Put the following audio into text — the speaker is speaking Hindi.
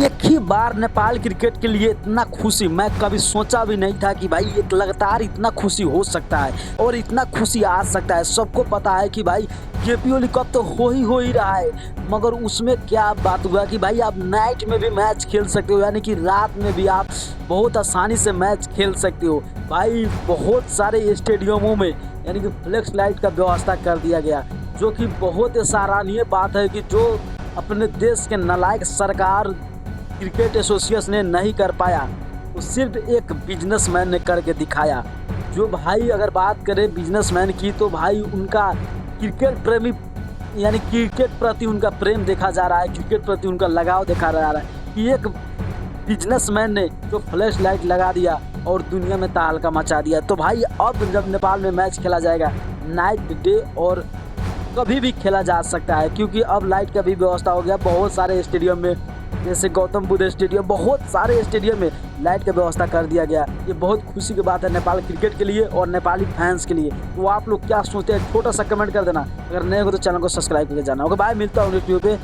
एक ही बार नेपाल क्रिकेट के लिए इतना खुशी मैं कभी सोचा भी नहीं था कि भाई एक लगातार इतना खुशी हो सकता है और इतना खुशी आ सकता है। सबको पता है कि भाई केपीओली कप तो हो ही रहा है, मगर उसमें क्या बात हुआ कि भाई आप नाइट में भी मैच खेल सकते हो, यानी कि रात में भी आप बहुत आसानी से मैच खेल सकते हो। भाई बहुत सारे स्टेडियमों में यानी कि फ्लैक्स लाइट का व्यवस्था कर दिया गया, जो कि बहुत सराहनीय बात है कि जो अपने देश के नालायक सरकार क्रिकेट एसोसिएशन ने नहीं कर पाया, वो सिर्फ एक बिजनेसमैन ने करके दिखाया। जो भाई अगर बात करें बिजनेसमैन की, तो भाई उनका क्रिकेट प्रेमी यानी क्रिकेट प्रति उनका प्रेम देखा जा रहा है, क्रिकेट प्रति उनका लगाव देखा जा रहा है कि एक बिजनेसमैन ने जो फ्लैश लाइट लगा दिया और दुनिया में तहलका मचा दिया। तो भाई अब जब नेपाल में मैच खेला जाएगा नाइट डे और कभी भी खेला जा सकता है, क्योंकि अब लाइट का भी व्यवस्था हो गया। बहुत सारे स्टेडियम में जैसे गौतम बुद्ध स्टेडियम, बहुत सारे स्टेडियम में लाइट का व्यवस्था कर दिया गया। ये बहुत खुशी की बात है नेपाल क्रिकेट के लिए और नेपाली फैंस के लिए। तो आप लोग क्या सोचते हैं, छोटा सा कमेंट कर देना। अगर नए हो तो चैनल को सब्सक्राइब करके जाना। ओके बाय, मिलता हूँ वीडियो पे।